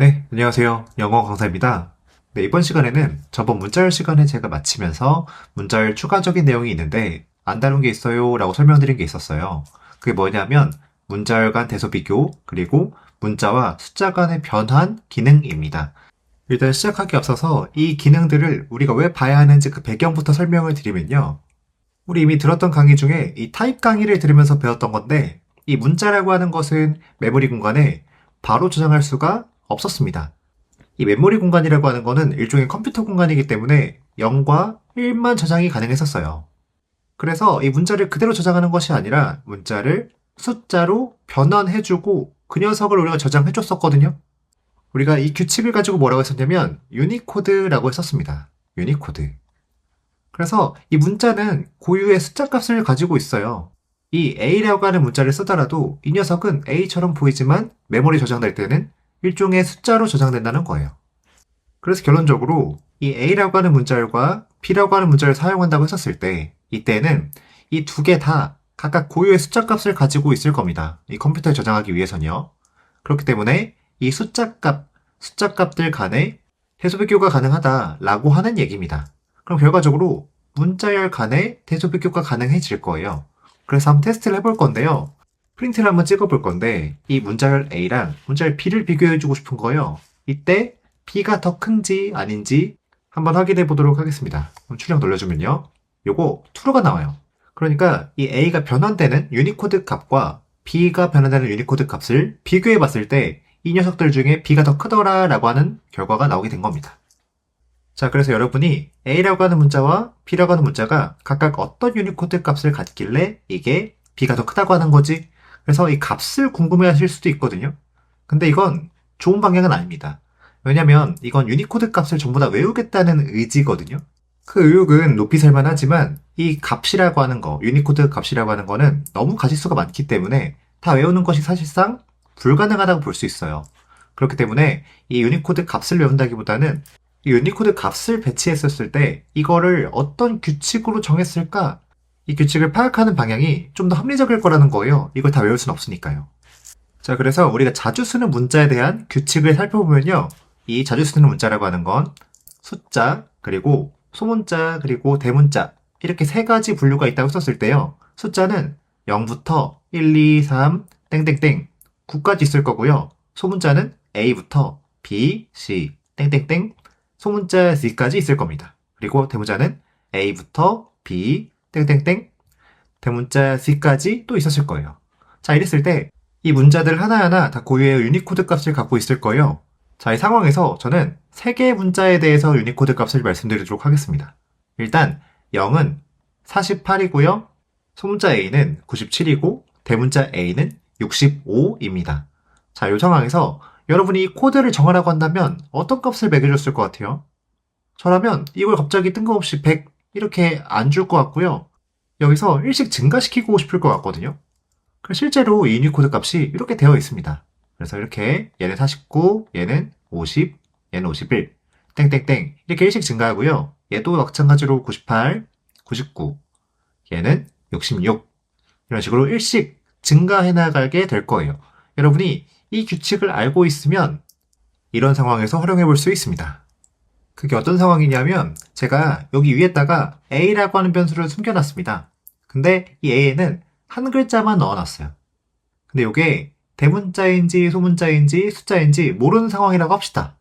네, 안녕하세요. 영어 강사입니다. 네, 이번 시간에는 저번 문자열 시간에 제가 마치면서 문자열 추가적인 내용이 있는데 안 다룬 게 있어요 라고 설명드린 게 있었어요. 그게 뭐냐면 문자열 간 대소 비교 그리고 문자와 숫자 간의 변환 기능입니다. 일단 시작하기 앞서서 이 기능들을 우리가 왜 봐야 하는지 그 배경부터 설명을 드리면요. 우리 이미 들었던 강의 중에 이 타입 강의를 들으면서 배웠던 건데 이 문자라고 하는 것은 메모리 공간에 바로 저장할 수가 없었습니다. 이 메모리 공간이라고 하는 거는 일종의 컴퓨터 공간이기 때문에 0과 1만 저장이 가능했었어요. 그래서 이 문자를 그대로 저장하는 것이 아니라 문자를 숫자로 변환해주고 그 녀석을 우리가 저장해줬었거든요. 우리가 이 규칙을 가지고 뭐라고 했었냐면 유니코드라고 했었습니다. 유니코드. 그래서 이 문자는 고유의 숫자 값을 가지고 있어요. 이 A라고 하는 문자를 쓰더라도 이 녀석은 A처럼 보이지만 메모리 저장될 때는 일종의 숫자로 저장된다는 거예요. 그래서 결론적으로 이 A라고 하는 문자열과 B라고 하는 문자를 사용한다고 했었을 때 이때는 이 두 개 다 각각 고유의 숫자 값을 가지고 있을 겁니다. 이 컴퓨터에 저장하기 위해서는요. 그렇기 때문에 이 숫자 값들 간에 대소 비교가 가능하다라고 하는 얘기입니다. 그럼 결과적으로 문자열 간에 대소 비교가 가능해질 거예요. 그래서 한번 테스트를 해볼 건데요. 프린트를 한번 찍어볼 건데 이 문자열 A랑 문자열 B를 비교해주고 싶은 거예요. 이때 B가 더 큰지 아닌지 한번 확인해 보도록 하겠습니다. 그럼 출력 눌러주면요. 요거 true가 나와요. 그러니까 이 A가 변환되는 유니코드 값과 B가 변환되는 유니코드 값을 비교해 봤을 때 이 녀석들 중에 B가 더 크더라 라고 하는 결과가 나오게 된 겁니다. 자, 그래서 여러분이 A라고 하는 문자와 B라고 하는 문자가 각각 어떤 유니코드 값을 갖길래 이게 B가 더 크다고 하는 거지? 그래서 이 값을 궁금해 하실 수도 있거든요. 근데 이건 좋은 방향은 아닙니다. 왜냐면 이건 유니코드 값을 전부 다 외우겠다는 의지거든요. 그 의욕은 높이 살만 하지만 이 값이라고 하는 거, 유니코드 값이라고 하는 거는 너무 가지수가 많기 때문에 다 외우는 것이 사실상 불가능하다고 볼 수 있어요. 그렇기 때문에 이 유니코드 값을 외운다기보다는 이 유니코드 값을 배치했었을 때 이거를 어떤 규칙으로 정했을까? 이 규칙을 파악하는 방향이 좀 더 합리적일 거라는 거예요. 이걸 다 외울 순 없으니까요. 자, 그래서 우리가 자주 쓰는 문자에 대한 규칙을 살펴보면요. 이 자주 쓰는 문자라고 하는 건 숫자, 그리고 소문자, 그리고 대문자 이렇게 세 가지 분류가 있다고 썼을 때요. 숫자는 0부터 1, 2, 3, 땡땡땡 9까지 있을 거고요. 소문자는 A부터 B, C, 땡땡땡 소문자 Z까지 있을 겁니다. 그리고 대문자는 A부터 B, 땡땡땡 대문자 Z까지 또 있었을 거예요. 자, 이랬을 때 이 문자들 하나하나 다 고유의 유니코드 값을 갖고 있을 거예요. 자, 이 상황에서 저는 세 개의 문자에 대해서 유니코드 값을 말씀드리도록 하겠습니다. 일단 0은 48이고요. 소문자 A는 97이고 대문자 A는 65입니다. 자, 이 상황에서 여러분이 이 코드를 정하라고 한다면 어떤 값을 매겨줬을 것 같아요? 저라면 이걸 갑자기 뜬금없이 100 이렇게 안 줄 것 같고요. 여기서 일씩 증가시키고 싶을 것 같거든요. 그래서 실제로 이 유니코드 값이 이렇게 되어 있습니다. 그래서 이렇게 얘는 49, 얘는 50, 얘는 51, 땡땡땡 이렇게 일씩 증가하고요. 얘도 마찬가지로 98, 99, 얘는 66 이런 식으로 일씩 증가해 나가게 될 거예요. 여러분이 이 규칙을 알고 있으면 이런 상황에서 활용해 볼 수 있습니다. 그게 어떤 상황이냐면 제가 여기 위에다가 A라고 하는 변수를 숨겨놨습니다. 근데 이 A에는 한 글자만 넣어놨어요. 근데 이게 대문자인지 소문자인지 숫자인지 모르는 상황이라고 합시다.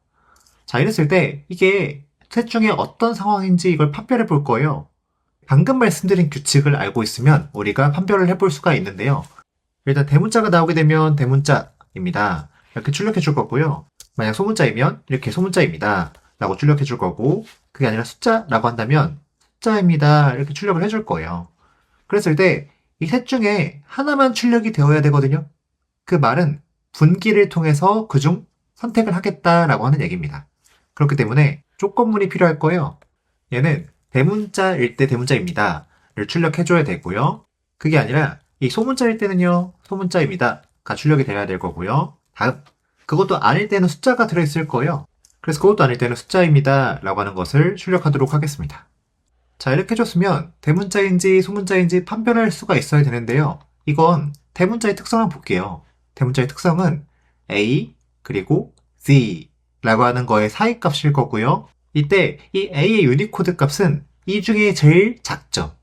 자, 이랬을 때 이게 셋 중에 어떤 상황인지 이걸 판별해 볼 거예요. 방금 말씀드린 규칙을 알고 있으면 우리가 판별을 해볼 수가 있는데요. 일단 대문자가 나오게 되면 대문자입니다. 이렇게 출력해 줄 거고요. 만약 소문자이면 이렇게 소문자입니다. 라고 출력해 줄 거고 그게 아니라 숫자라고 한다면 숫자입니다. 이렇게 출력을 해줄 거예요. 그랬을 때 이 셋 중에 하나만 출력이 되어야 되거든요. 그 말은 분기를 통해서 그중 선택을 하겠다라고 하는 얘기입니다. 그렇기 때문에 조건문이 필요할 거예요. 얘는 대문자일 때 대문자입니다를 출력해줘야 되고요. 그게 아니라 이 소문자일 때는요. 소문자입니다가 출력이 돼야 될 거고요. 다음, 그것도 아닐 때는 숫자가 들어있을 거예요. 그래서 그것도 아닐 때는 숫자입니다 라고 하는 것을 출력하도록 하겠습니다. 자, 이렇게 해줬으면 대문자인지 소문자인지 판별할 수가 있어야 되는데요. 이건 대문자의 특성을 볼게요. 대문자의 특성은 A 그리고 Z 라고 하는 거의 사이 값일 거고요. 이때 이 A의 유니코드 값은 이 중에 제일 작죠.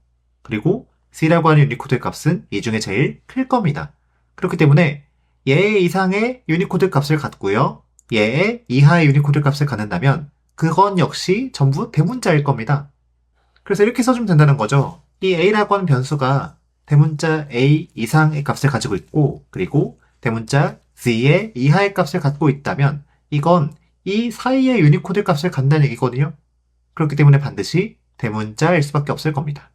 그리고 C라고 하는 유니코드 값은 이 중에 제일 클 겁니다. 그렇기 때문에 얘 이상의 유니코드 값을 갖고요. 얘의 이하의 유니코드 값을 갖는다면 그건 역시 전부 대문자일 겁니다. 그래서 이렇게 써주면 된다는 거죠. 이 A라고 하는 변수가 대문자 A 이상의 값을 가지고 있고 그리고 대문자 Z의 이하의 값을 갖고 있다면 이건 이 사이의 유니코드 값을 갖는다는 얘기거든요. 그렇기 때문에 반드시 대문자일 수밖에 없을 겁니다.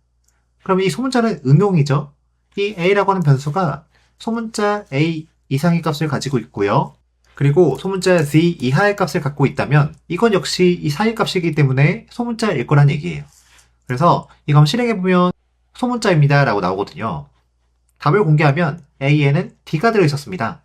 그럼 이 소문자는 응용이죠. 이 A라고 하는 변수가 소문자 A 이상의 값을 가지고 있고요. 그리고 소문자 Z 이하의 값을 갖고 있다면 이건 역시 이 사이 값이기 때문에 소문자일 거란 얘기예요. 그래서 이거 한번 실행해보면 소문자입니다 라고 나오거든요. 답을 공개하면 A에는 D가 들어있었습니다.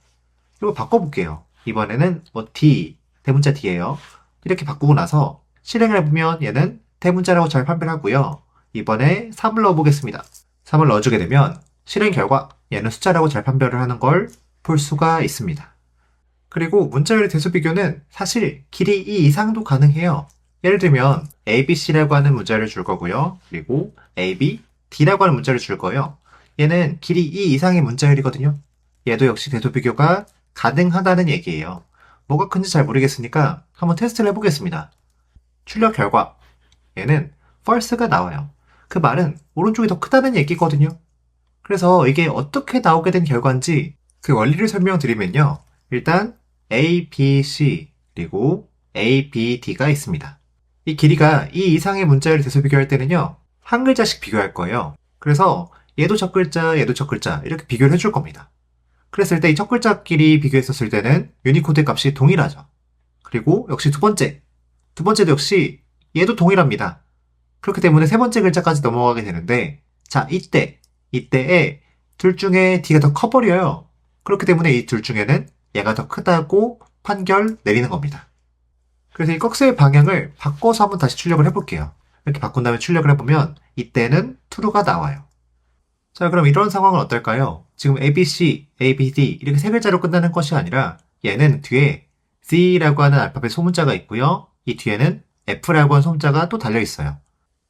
이거 바꿔볼게요. 이번에는 D, 대문자 D예요. 이렇게 바꾸고 나서 실행을 해보면 얘는 대문자라고 잘 판별하고요. 이번에 3을 넣어보겠습니다. 3을 넣어주게 되면 실행 결과 얘는 숫자라고 잘 판별을 하는 걸 볼 수가 있습니다. 그리고 문자열의 대수 비교는 사실 길이 2 이상도 가능해요. 예를 들면 ABC라고 하는 문자를 줄 거고요. 그리고 AB, D라고 하는 문자를 줄 거예요. 얘는 길이 2 이상의 문자열이거든요. 얘도 역시 대수 비교가 가능하다는 얘기예요. 뭐가 큰지 잘 모르겠으니까 한번 테스트를 해보겠습니다. 출력 결과 얘는 false가 나와요. 그 말은 오른쪽이 더 크다는 얘기거든요. 그래서 이게 어떻게 나오게 된 결과인지 그 원리를 설명드리면요. 일단 A, B, C 그리고 A, B, D가 있습니다. 이 길이가 2 이상의 문자를 대수 비교할 때는요. 한 글자씩 비교할 거예요. 그래서 얘도 첫 글자, 얘도 첫 글자 이렇게 비교를 해줄 겁니다. 그랬을 때 이 첫 글자끼리 비교했었을 때는 유니코드 값이 동일하죠. 그리고 역시 두 번째도 역시 얘도 동일합니다. 그렇기 때문에 세 번째 글자까지 넘어가게 되는데 자 이때에 둘 중에 D가 더 커버려요. 그렇기 때문에 이 둘 중에는 얘가 더 크다고 판결 내리는 겁니다. 그래서 이 꺽쇠의 방향을 바꿔서 한번 다시 출력을 해볼게요. 이렇게 바꾼 다음에 출력을 해보면 이때는 true가 나와요. 자, 그럼 이런 상황은 어떨까요? 지금 ABC, ABD 이렇게 세 글자로 끝나는 것이 아니라 얘는 뒤에 Z라고 하는 알파벳 소문자가 있고요. 이 뒤에는 F라고 하는 소문자가 또 달려있어요.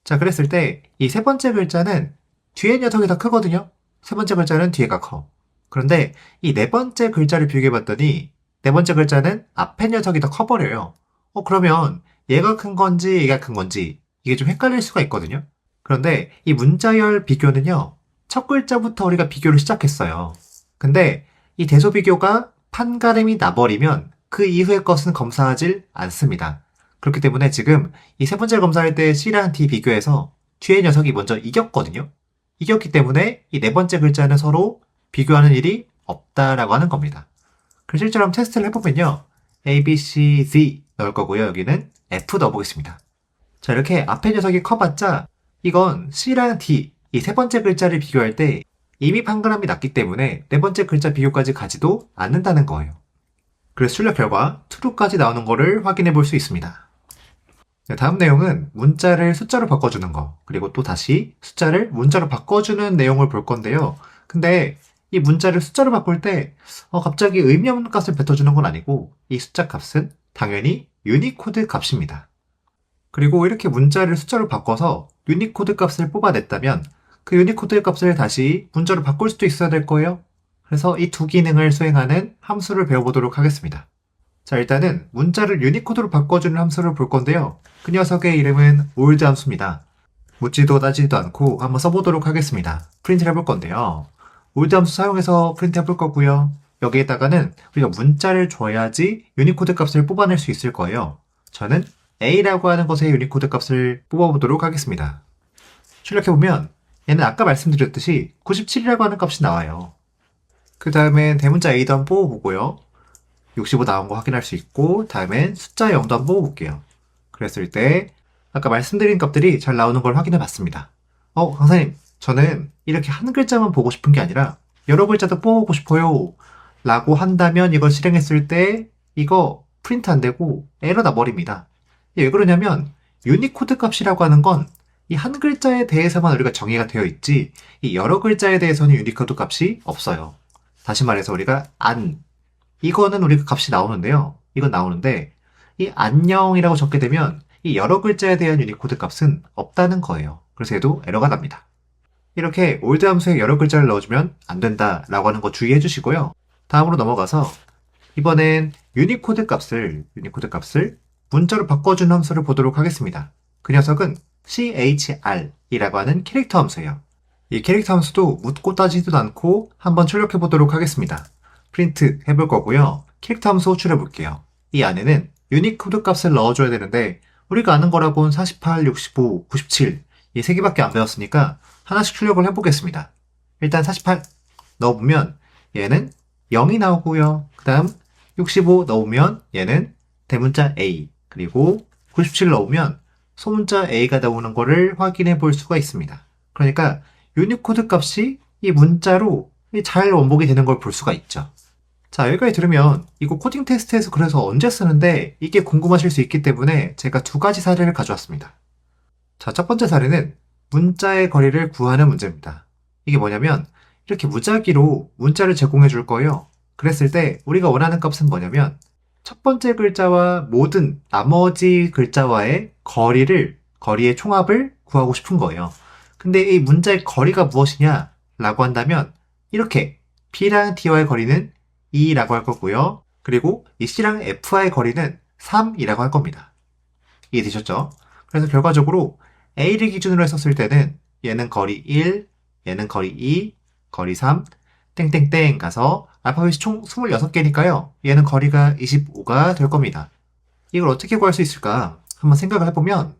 자, 그랬을 때 이 세 번째 글자는 뒤에 녀석이 더 크거든요. 세 번째 글자는 뒤에가 커. 그런데 이 네 번째 글자를 비교해봤더니 네 번째 글자는 앞에 녀석이 더 커버려요. 그러면 얘가 큰 건지 얘가 큰 건지 이게 좀 헷갈릴 수가 있거든요. 그런데 이 문자열 비교는요. 첫 글자부터 우리가 비교를 시작했어요. 근데 이 대소 비교가 판가름이 나버리면 그 이후의 것은 검사하질 않습니다. 그렇기 때문에 지금 이 세 번째를 검사할 때 C랑 D 비교해서 뒤에 녀석이 먼저 이겼거든요. 이겼기 때문에 이 네 번째 글자는 서로 비교하는 일이 없다라고 하는 겁니다. 그래서 실제로 한번 테스트를 해보면요. A, B, C, Z 넣을 거고요. 여기는 F 넣어보겠습니다. 자, 이렇게 앞에 녀석이 커봤자 이건 C랑 D 이 세 번째 글자를 비교할 때 이미 판가름이 났기 때문에 네 번째 글자 비교까지 가지도 않는다는 거예요. 그래서 출력 결과 true까지 나오는 거를 확인해 볼 수 있습니다. 네, 다음 내용은 문자를 숫자로 바꿔주는 거 그리고 또 다시 숫자를 문자로 바꿔주는 내용을 볼 건데요. 근데 이 문자를 숫자로 바꿀 때 갑자기 의미 없는 값을 뱉어주는 건 아니고 이 숫자 값은 당연히 유니코드 값입니다. 그리고 이렇게 문자를 숫자로 바꿔서 유니코드 값을 뽑아냈다면 그 유니코드 값을 다시 문자로 바꿀 수도 있어야 될 거예요. 그래서 이 두 기능을 수행하는 함수를 배워보도록 하겠습니다. 자, 일단은 문자를 유니코드로 바꿔주는 함수를 볼 건데요. 그 녀석의 이름은 old 함수입니다. 묻지도 따지지도 않고 한번 써보도록 하겠습니다. 프린트를 해볼 건데요. old 함수 사용해서 프린트 해볼 거고요. 여기에다가는 우리가 문자를 줘야지 유니코드 값을 뽑아낼 수 있을 거예요. 저는 A라고 하는 것의 유니코드 값을 뽑아보도록 하겠습니다. 출력해보면 얘는 아까 말씀드렸듯이 97이라고 하는 값이 나와요. 그 다음엔 대문자 A도 한번 뽑아보고요. 65 나온 거 확인할 수 있고 다음엔 숫자 0도 한번 뽑아볼게요. 그랬을 때 아까 말씀드린 값들이 잘 나오는 걸 확인해 봤습니다. 강사님 저는 이렇게 한 글자만 보고 싶은 게 아니라 여러 글자도 뽑아보고 싶어요 라고 한다면 이걸 실행했을 때 이거 프린트 안 되고 에러 나버립니다. 왜 그러냐면 유니코드 값이라고 하는 건 이 한 글자에 대해서만 우리가 정의가 되어 있지 이 여러 글자에 대해서는 유니코드 값이 없어요. 다시 말해서 우리가 이거는 우리가 값이 나오는데요. 이건 나오는데 이 안녕이라고 적게 되면 이 여러 글자에 대한 유니코드 값은 없다는 거예요. 그래서 얘도 에러가 납니다. 이렇게 올드 함수에 여러 글자를 넣어주면 안 된다라고 하는 거 주의해 주시고요. 다음으로 넘어가서 이번엔 유니코드 값을 문자로 바꿔주는 함수를 보도록 하겠습니다. 그 녀석은 CHR이라고 하는 캐릭터 함수예요. 이 캐릭터 함수도 묻고 따지지도 않고 한번 출력해 보도록 하겠습니다. 프린트 해볼 거고요. 캐릭터 함수 호출해 볼게요. 이 안에는 유니코드 값을 넣어줘야 되는데 우리가 아는 거라고는 48, 65, 97 이 세 개밖에 안 배웠으니까 하나씩 출력을 해보겠습니다. 일단 48 넣어보면 얘는 0이 나오고요. 그 다음 65 넣으면 얘는 대문자 A, 그리고 97 넣으면 소문자 A가 나오는 거를 확인해 볼 수가 있습니다. 그러니까 유니코드 값이 이 문자로 잘 원복이 되는 걸 볼 수가 있죠. 자, 여기까지 들으면 이거 코딩 테스트에서 그래서 언제 쓰는데 이게 궁금하실 수 있기 때문에 제가 두 가지 사례를 가져왔습니다. 자, 첫 번째 사례는 문자의 거리를 구하는 문제입니다. 이게 뭐냐면 이렇게 무작위로 문자를 제공해 줄 거예요. 그랬을 때 우리가 원하는 값은 뭐냐면 첫 번째 글자와 모든 나머지 글자와의 거리의 총합을 구하고 싶은 거예요. 근데 이 문자의 거리가 무엇이냐 라고 한다면 이렇게 B랑 D와의 거리는 2라고 할 거고요. 그리고 이 C랑 F와의 거리는 3이라고 할 겁니다. 이해되셨죠? 그래서 결과적으로 A를 기준으로 했었을 때는 얘는 거리 1, 얘는 거리 2, 거리 3, 땡땡땡 가서 알파벳이 총 26개니까요. 얘는 거리가 25가 될 겁니다. 이걸 어떻게 구할 수 있을까? 한번 생각을 해보면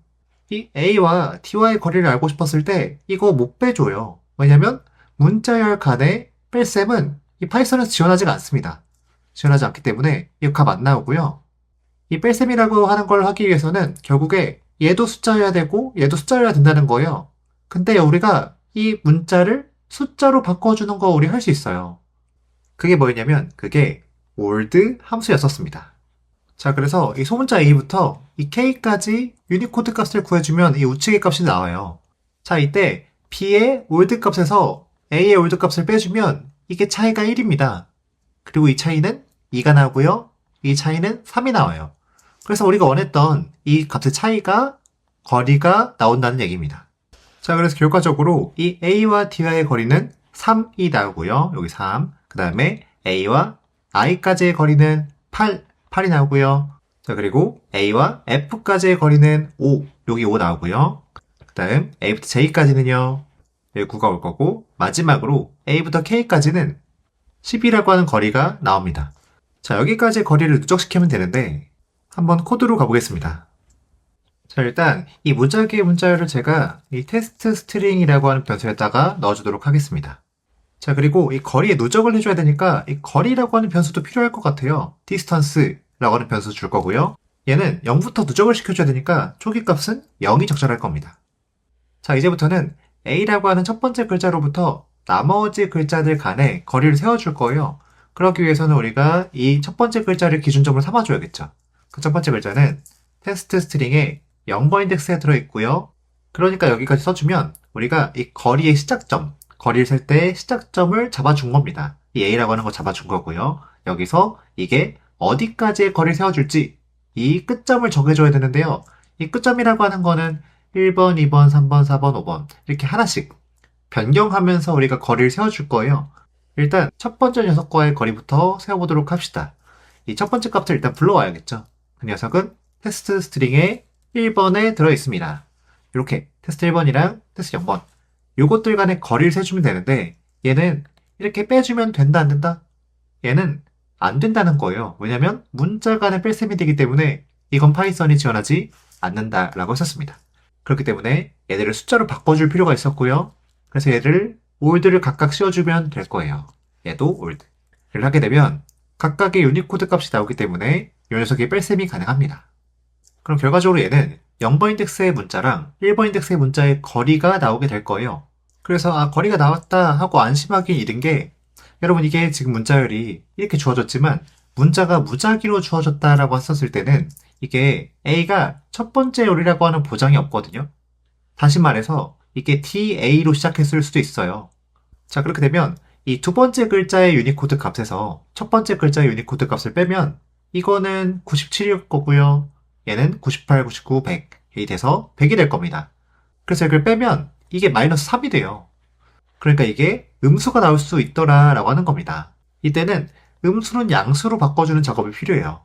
이 A와 T와의 거리를 알고 싶었을 때 이거 못 빼줘요. 왜냐면 문자열 간의 뺄셈은 이 파이썬에서 지원하지가 않습니다. 지원하지 않기 때문에 이 값 안 나오고요. 이 뺄셈이라고 하는 걸 하기 위해서는 결국에 얘도 숫자여야 되고 얘도 숫자여야 된다는 거예요. 근데 우리가 이 문자를 숫자로 바꿔주는 거 우리 할 수 있어요. 그게 뭐였냐면 그게 old 함수였었습니다. 자, 그래서 이 소문자 A부터 이 K까지 유니코드 값을 구해주면 이 우측의 값이 나와요. 자, 이때 B의 old 값에서 A의 old 값을 빼주면 이게 차이가 1입니다. 그리고 이 차이는 2가 나오고요. 이 차이는 3이 나와요. 그래서 우리가 원했던 이 값의 차이가 거리가 나온다는 얘기입니다. 자, 그래서 결과적으로 이 A와 D와의 거리는 3이 나오고요. 여기 3. 그 다음에 A와 I까지의 거리는 8이 나오고요. 자, 그리고 A와 F까지의 거리는 5. 여기 5 나오고요. 그 다음 A부터 J까지는요. 여기 9가 올 거고 마지막으로 A부터 K까지는 10이라고 하는 거리가 나옵니다. 자, 여기까지 거리를 누적시키면 되는데 한번 코드로 가보겠습니다. 자, 일단 이 무작위의 문자열을 제가 이 테스트 스트링이라고 하는 변수에다가 넣어주도록 하겠습니다. 자, 그리고 이 거리에 누적을 해줘야 되니까 이 거리라고 하는 변수도 필요할 것 같아요. distance라고 하는 변수 줄 거고요. 얘는 0부터 누적을 시켜줘야 되니까 초기 값은 0이 적절할 겁니다. 자, 이제부터는 A라고 하는 첫 번째 글자로부터 나머지 글자들 간에 거리를 세워줄 거예요. 그러기 위해서는 우리가 이 첫 번째 글자를 기준점으로 삼아줘야겠죠. 그 첫 번째 글자는 테스트 스트링에 0번 인덱스에 들어있고요. 그러니까 여기까지 써주면 우리가 이 거리의 시작점, 거리를 셀 때 시작점을 잡아준 겁니다. 이 A라고 하는 거 잡아준 거고요. 여기서 이게 어디까지의 거리를 세워줄지 이 끝점을 정해줘야 되는데요. 이 끝점이라고 하는 거는 1번, 2번, 3번, 4번, 5번 이렇게 하나씩 변경하면서 우리가 거리를 세워줄 거예요. 일단 첫 번째 녀석과의 거리부터 세워보도록 합시다. 이 첫 번째 값을 일단 불러와야겠죠. 그 녀석은 테스트 스트링에 1번에 들어있습니다. 이렇게 테스트 1번이랑 테스트 0번 요것들 간의 거리를 세주면 되는데 얘는 이렇게 빼주면 된다 안 된다? 얘는 안 된다는 거예요. 왜냐면 문자 간의 뺄셈이 되기 때문에 이건 파이썬이 지원하지 않는다라고 했었습니다. 그렇기 때문에 얘들을 숫자로 바꿔줄 필요가 있었고요. 그래서 얘를 old를 각각 씌워주면 될 거예요. 얘도 old를 하게 되면 각각의 유니코드 값이 나오기 때문에 이 녀석의 뺄셈이 가능합니다. 그럼 결과적으로 얘는 0번 인덱스의 문자랑 1번 인덱스의 문자의 거리가 나오게 될 거예요. 그래서 거리가 나왔다 하고 안심하기 이른 게 여러분 이게 지금 문자열이 이렇게 주어졌지만 문자가 무작위로 주어졌다라고 했었을 때는 이게 A가 첫 번째 열이라고 하는 보장이 없거든요. 다시 말해서 이게 DA로 시작했을 수도 있어요. 자, 그렇게 되면 이 두 번째 글자의 유니코드 값에서 첫 번째 글자의 유니코드 값을 빼면 이거는 97일 거고요. 얘는 98, 99, 100이 돼서 100이 될 겁니다. 그래서 이걸 빼면 이게 마이너스 3이 돼요. 그러니까 이게 음수가 나올 수 있더라라고 하는 겁니다. 이때는 음수는 양수로 바꿔주는 작업이 필요해요.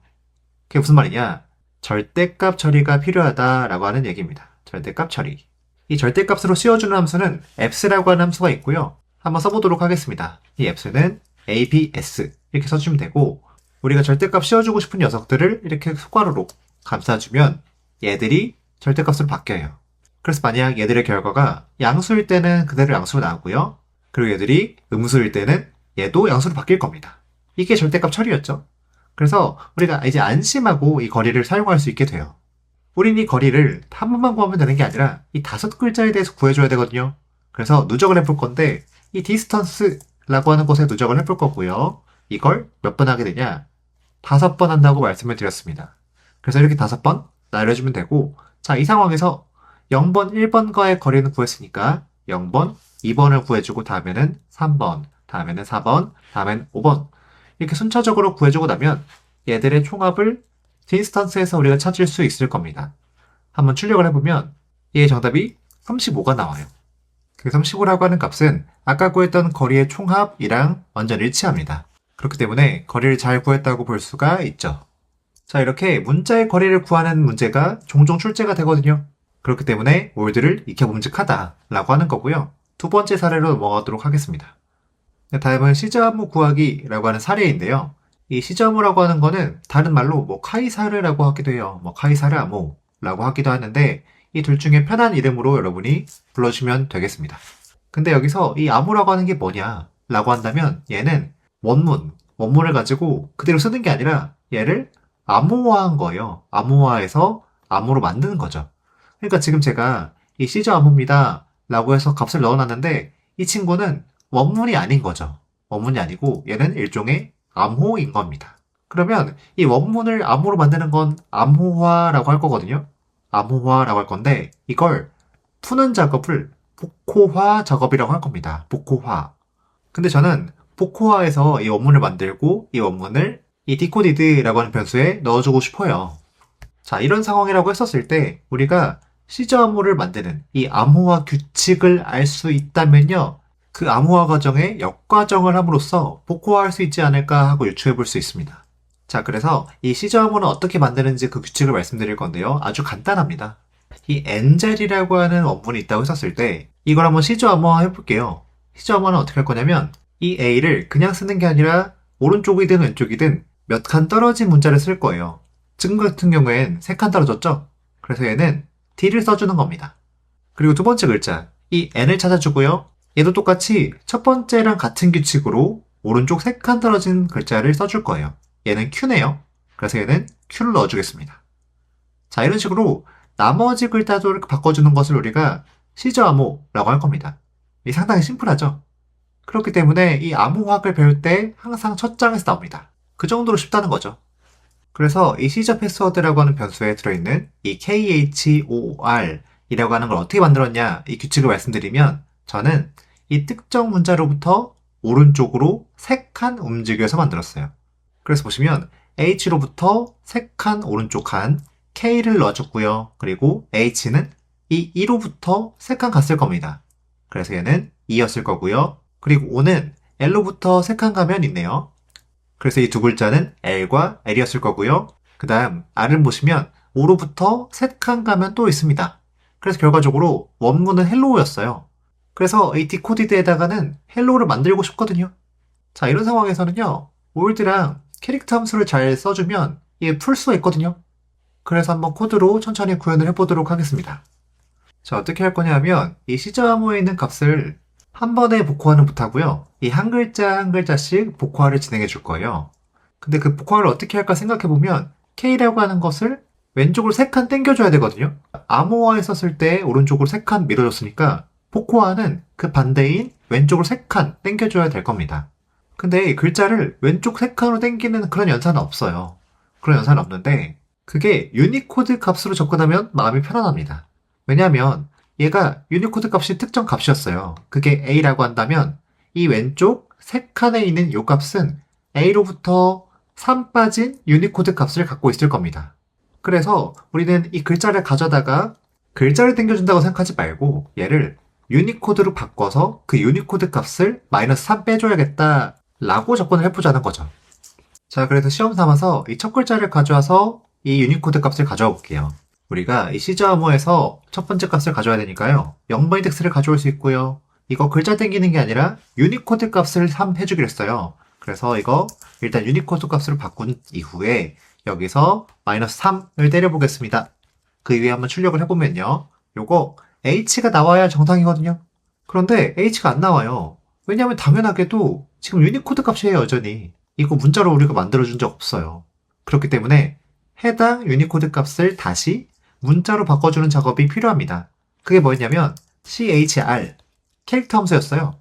그게 무슨 말이냐? 절대값 처리가 필요하다라고 하는 얘기입니다. 절대값 처리. 이 절대값으로 씌워주는 함수는 fs라고 하는 함수가 있고요. 한번 써보도록 하겠습니다. 이 fs는 abs 이렇게 써주면 되고, 우리가 절대값 씌워주고 싶은 녀석들을 이렇게 소괄호로 감싸주면 얘들이 절대값으로 바뀌어요. 그래서 만약 얘들의 결과가 양수일 때는 그대로 양수로 나오고요. 그리고 얘들이 음수일 때는 얘도 양수로 바뀔 겁니다. 이게 절대값 처리였죠. 그래서 우리가 이제 안심하고 이 거리를 사용할 수 있게 돼요. 우린 이 거리를 한 번만 구하면 되는 게 아니라 이 5글자에 대해서 구해줘야 되거든요. 그래서 누적을 해볼 건데 이 distance라고 하는 곳에 누적을 해볼 거고요. 이걸 몇 번 하게 되냐? 5번 한다고 말씀을 드렸습니다. 그래서 이렇게 5번 나열해주면 되고, 자, 이 상황에서 0번, 1번과의 거리는 구했으니까 0번, 2번을 구해주고 다음에는 3번, 다음에는 4번, 다음엔 5번 이렇게 순차적으로 구해주고 나면 얘들의 총합을 디스턴스에서 우리가 찾을 수 있을 겁니다. 한번 출력을 해보면 얘의 정답이 35가 나와요. 그 35라고 하는 값은 아까 구했던 거리의 총합이랑 완전 일치합니다. 그렇기 때문에 거리를 잘 구했다고 볼 수가 있죠. 자, 이렇게 문자의 거리를 구하는 문제가 종종 출제가 되거든요. 그렇기 때문에 올드를 익혀봄직하다라고 하는 거고요. 두 번째 사례로 넘어가도록 하겠습니다. 다음은 시저함수 구하기라고 하는 사례인데요. 이 시저함수라고 하는 거는 다른 말로 뭐 카이사르라고 하기도 해요. 뭐 카이사르 암호라고 하기도 하는데 이 둘 중에 편한 이름으로 여러분이 불러주시면 되겠습니다. 근데 여기서 이 암호라고 하는 게 뭐냐 라고 한다면 얘는 원문을 가지고 그대로 쓰는 게 아니라 얘를 암호화한 거예요. 암호화해서 암호로 만드는 거죠. 그러니까 지금 제가 이 시저 암호입니다 라고 해서 값을 넣어놨는데 이 친구는 원문이 아닌 거죠. 원문이 아니고 얘는 일종의 암호인 겁니다. 그러면 이 원문을 암호로 만드는 건 암호화라고 할 거거든요. 암호화라고 할 건데 이걸 푸는 작업을 복호화 작업이라고 할 겁니다. 복호화. 근데 저는 복호화해서 이 원문을 만들고 이 원문을 이 decoded라고 하는 변수에 넣어주고 싶어요. 자, 이런 상황이라고 했었을 때 우리가 시저 암호를 만드는 이 암호화 규칙을 알 수 있다면요. 그 암호화 과정에 역과정을 함으로써 복호화할 수 있지 않을까 하고 유추해 볼 수 있습니다. 자, 그래서 이 시저 암호는 어떻게 만드는지 그 규칙을 말씀드릴 건데요. 아주 간단합니다. 이 엔젤이라고 하는 원문이 있다고 했었을 때 이걸 한번 시저 암호화 해볼게요. 시저 암호는 어떻게 할 거냐면 이 A를 그냥 쓰는 게 아니라 오른쪽이든 왼쪽이든 몇 칸 떨어진 문자를 쓸 거예요. 지금 같은 경우엔 3칸 떨어졌죠? 그래서 얘는 D를 써주는 겁니다. 그리고 두 번째 글자, 이 N을 찾아주고요. 얘도 똑같이 첫 번째랑 같은 규칙으로 오른쪽 3칸 떨어진 글자를 써줄 거예요. 얘는 Q네요. 그래서 얘는 Q를 넣어주겠습니다. 자, 이런 식으로 나머지 글자도 바꿔주는 것을 우리가 시저 암호라고 할 겁니다. 이 상당히 심플하죠? 그렇기 때문에 이 암호학을 배울 때 항상 첫 장에서 나옵니다. 그 정도로 쉽다는 거죠. 그래서 이 시저 패스워드라고 하는 변수에 들어있는 이 KHOR 이라고 하는 걸 어떻게 만들었냐 이 규칙을 말씀드리면 저는 이 특정 문자로부터 오른쪽으로 3칸 움직여서 만들었어요. 그래서 보시면 H로부터 3칸 오른쪽 칸 K를 넣어줬고요. 그리고 H는 이 2로부터 3칸 갔을 겁니다. 그래서 얘는 2였을 거고요. 그리고 O는 L로부터 3칸 가면 있네요. 그래서 이 두 글자는 L과 L이었을 거고요. 그 다음 R을 보시면 5로부터 3칸 가면 또 있습니다. 그래서 결과적으로 원문은 헬로우였어요. 그래서 이 디코디드에다가는 헬로우를 만들고 싶거든요. 자, 이런 상황에서는요. 올드랑 캐릭터 함수를 잘 써주면 이게 풀 수가 있거든요. 그래서 한번 코드로 천천히 구현을 해보도록 하겠습니다. 자, 어떻게 할 거냐 하면 이 시저 암호에 있는 값을 한 번에 복호화는 못하고요. 이 한 글자 한 글자씩 복호화를 진행해 줄 거예요. 근데 그 복호화를 어떻게 할까 생각해보면 K라고 하는 것을 왼쪽으로 3칸 당겨줘야 되거든요. 암호화 했었을 때 오른쪽으로 3칸 밀어줬으니까 복호화는 그 반대인 왼쪽으로 3칸 당겨줘야 될 겁니다. 근데 이 글자를 왼쪽 3칸으로 당기는 그런 연산은 없어요. 그런 연산은 없는데 그게 유니코드 값으로 접근하면 마음이 편안합니다. 왜냐하면 얘가 유니코드 값이 특정 값이었어요. 그게 A라고 한다면 이 왼쪽 3칸에 있는 이 값은 A로부터 3 빠진 유니코드 값을 갖고 있을 겁니다. 그래서 우리는 이 글자를 가져다가 글자를 땡겨준다고 생각하지 말고 얘를 유니코드로 바꿔서 그 유니코드 값을 마이너스 3 빼줘야겠다 라고 접근을 해보자는 거죠. 자, 그래서 시험 삼아서 이 첫 글자를 가져와서 이 유니코드 값을 가져와 볼게요. 우리가 이 시즈어머에서 첫 번째 값을 가져와야 되니까요. 0번 인덱스를 가져올 수 있고요. 이거 글자 땡기는 게 아니라 유니코드 값을 3 해주기로 했어요. 그래서 이거 일단 유니코드 값으로 바꾼 이후에 여기서 마이너스 3을 때려보겠습니다. 그 위에 한번 출력을 해보면요. 요거 h가 나와야 정상이거든요. 그런데 h가 안 나와요. 왜냐하면 당연하게도 지금 유니코드 값이에요, 여전히. 이거 문자로 우리가 만들어준 적 없어요. 그렇기 때문에 해당 유니코드 값을 다시 문자로 바꿔주는 작업이 필요합니다. 그게 뭐였냐면 chr 캐릭터 함수였어요.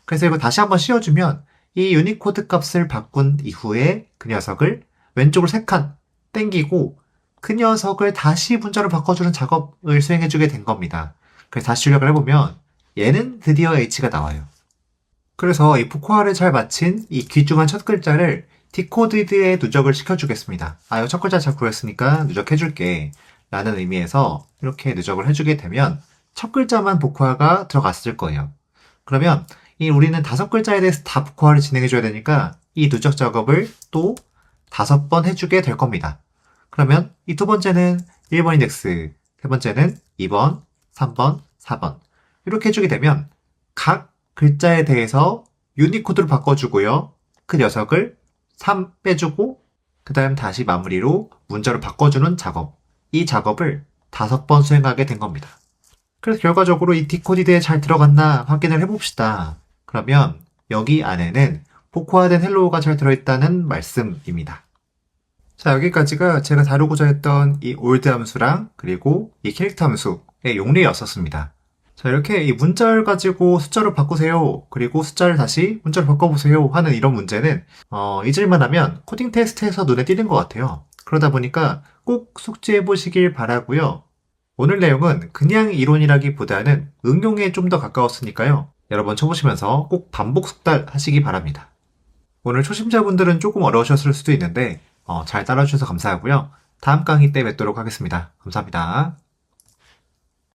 그래서 이거 다시 한번 씌워주면 이 유니코드 값을 바꾼 이후에 그 녀석을 왼쪽으로 3칸 땡기고 그 녀석을 다시 문자로 바꿔주는 작업을 수행해주게 된 겁니다. 그래서 다시 출력을 해보면 얘는 드디어 h가 나와요. 그래서 이 복화를 잘 마친 이 귀중한 첫 글자를 디코디드에 누적을 시켜주겠습니다. 아, 이거 첫 글자 잘 구했으니까 누적해줄게 라는 의미에서 이렇게 누적을 해주게 되면 첫 글자만 복화가 들어갔을 거예요. 그러면 이 우리는 5글자에 대해서 다 복화를 진행해줘야 되니까 이 누적 작업을 또 5번 해주게 될 겁니다. 그러면 이 두 번째는 1번 인덱스, 세 번째는 2번, 3번, 4번 이렇게 해주게 되면 각 글자에 대해서 유니코드로 바꿔주고요. 그 녀석을 3 빼주고 그 다음 다시 마무리로 문자로 바꿔주는 작업, 이 작업을 5번 수행하게 된 겁니다. 그래서 결과적으로 이 디코디드에 잘 들어갔나 확인을 해봅시다. 그러면 여기 안에는 복화된 헬로우가 잘 들어있다는 말씀입니다. 자, 여기까지가 제가 다루고자 했던 이 올드 함수랑 그리고 이 캐릭터 함수의 용례였었습니다. 자, 이렇게 이 문자를 가지고 숫자로 바꾸세요. 그리고 숫자를 다시 문자로 바꿔보세요. 하는 이런 문제는 잊을만 하면 코딩 테스트에서 눈에 띄는 것 같아요. 그러다 보니까 꼭 숙지해 보시길 바라고요. 오늘 내용은 그냥 이론이라기보다는 응용에 좀 더 가까웠으니까요. 여러 번 쳐보시면서 꼭 반복 숙달 하시기 바랍니다. 오늘 초심자분들은 조금 어려우셨을 수도 있는데 잘 따라주셔서 감사하고요. 다음 강의 때 뵙도록 하겠습니다. 감사합니다.